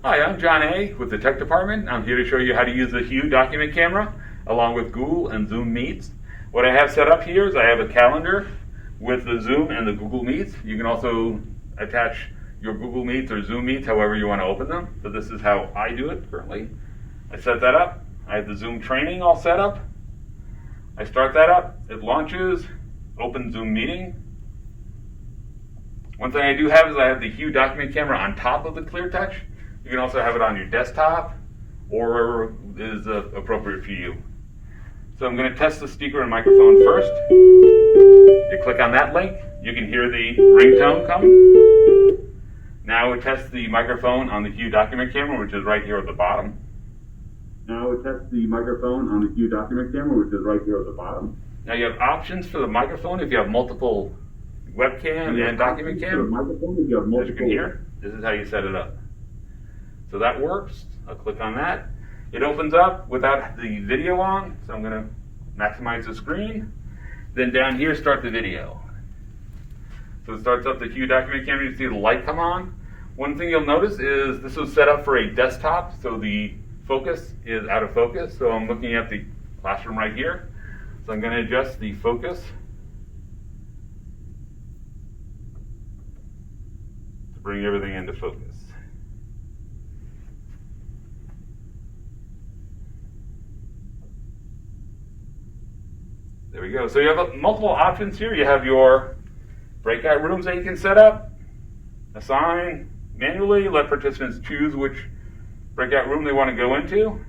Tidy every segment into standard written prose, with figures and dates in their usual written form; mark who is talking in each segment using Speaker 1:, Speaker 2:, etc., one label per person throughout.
Speaker 1: Hi, I'm John A. with the Tech Department. I'm here to show you how to use the Hue document camera along with Google and Zoom Meets. What I have set up here is I have a calendar with the Zoom and the Google Meets. You can also attach your Google Meets or Zoom Meets however you want to open them. So this is how I do it currently. I set that up. I have the Zoom training all set up. I start that up. It launches, open Zoom meeting. One thing I do have is I have the Hue document camera on top of the ClearTouch. You can also have it on your desktop or is appropriate for you. So I'm going to test the speaker and microphone first. You click on that link, you can hear the ringtone come. Now we test the microphone on the Hue document camera, which is right here at the bottom. Now we test the microphone on the Hue document camera, which is right here at the bottom. Now you have options for the microphone if you have multiple webcam and document cam. As you can hear, this is how you set it up. So that works. I'll click on that. It opens up without the video on, so I'm going to maximize the screen. Then down here, start the video. So it starts up the Hue document camera. You see the light come on. One thing you'll notice is this was set up for a desktop, so the focus is out of focus. So I'm looking at the classroom right here. So I'm going to adjust the focus to bring everything into focus. There we go. So you have multiple options here. You have your breakout rooms that you can set up, assign manually, let participants choose which breakout room they want to go into.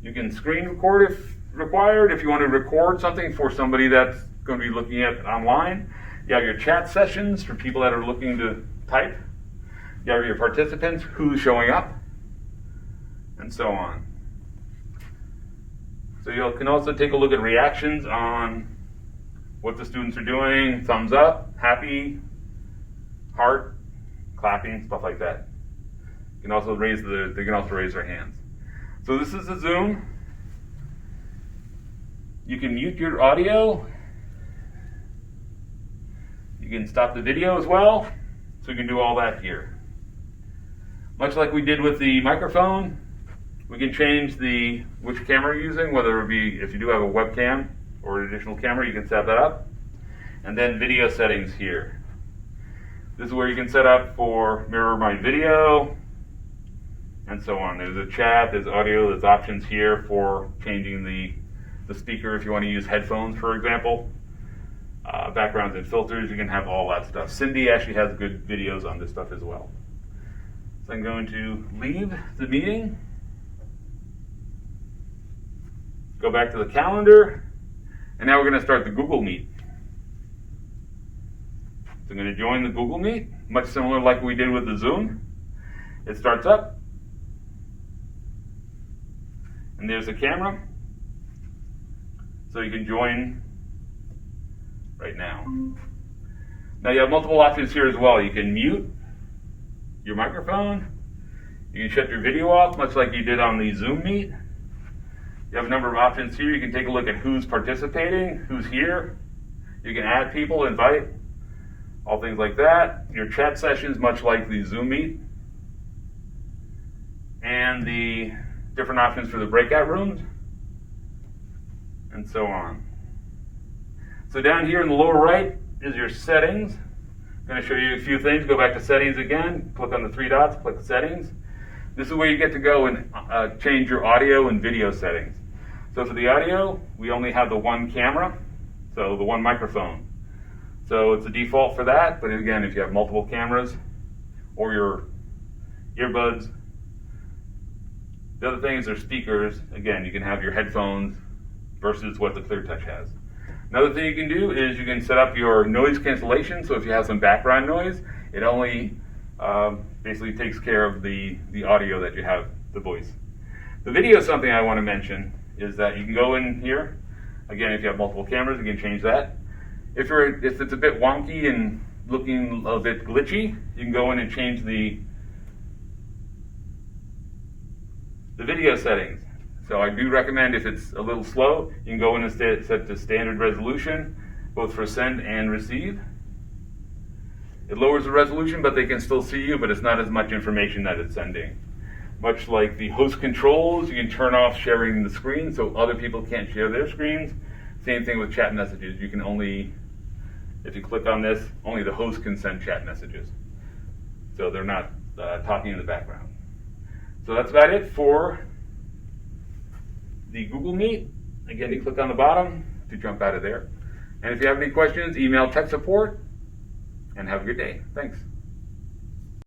Speaker 1: You can screen record if required, if you want to record something for somebody that's going to be looking at it online. You have your chat sessions for people that are looking to type. You have your participants, who's showing up, and so on. So you can also take a look at reactions on what the students are doing, thumbs up, happy, heart, clapping, stuff like that. You can also raise their hands. So this is the Zoom. You can mute your audio. You can stop the video as well. So you can do all that here. Much like we did with the microphone, we can change which camera you're using, whether it be, if you do have a webcam or an additional camera, you can set that up. And then video settings here. This is where you can set up for mirror my video, and so on. There's a chat, there's audio, there's options here for changing the speaker if you want to use headphones, for example. Backgrounds and filters, you can have all that stuff. Cindy actually has good videos on this stuff as well. So I'm going to leave the meeting. Go back to the calendar, and now we're going to start the Google Meet. So I'm going to join the Google Meet, much similar like we did with the Zoom. It starts up, and there's the camera. So you can join right now. Now you have multiple options here as well. You can mute your microphone. You can shut your video off, much like you did on the Zoom Meet. You have a number of options here. You can take a look at who's participating, who's here. You can add people, invite, all things like that. Your chat sessions, much like the Zoom Meet. And the different options for the breakout rooms, and so on. So down here in the lower right is your settings. I'm going to show you a few things. Go back to settings again, click on the three dots, click settings. This is where you get to go and change your audio and video settings. So for the audio, we only have the one camera, so the one microphone. So it's a default for that, but again, if you have multiple cameras or your earbuds. The other thing is their speakers. Again, you can have your headphones versus what the ClearTouch has. Another thing you can do is you can set up your noise cancellation. So if you have some background noise, it only basically takes care of the audio that you have, the voice. The video is something I want to mention is that you can go in here. Again, if you have multiple cameras, you can change that. If it's a bit wonky and looking a bit glitchy, you can go in and change the video settings. So I do recommend if it's a little slow, you can go in and set to standard resolution, both for send and receive. It lowers the resolution, but they can still see you, but it's not as much information that it's sending. Much like the host controls, you can turn off sharing the screen so other people can't share their screens. Same thing with chat messages. You can only, if you click on this, only the host can send chat messages. So they're not talking in the background. So that's about it for the Google Meet. Again, you click on the bottom to jump out of there. And if you have any questions, email tech support, and have a good day. Thanks.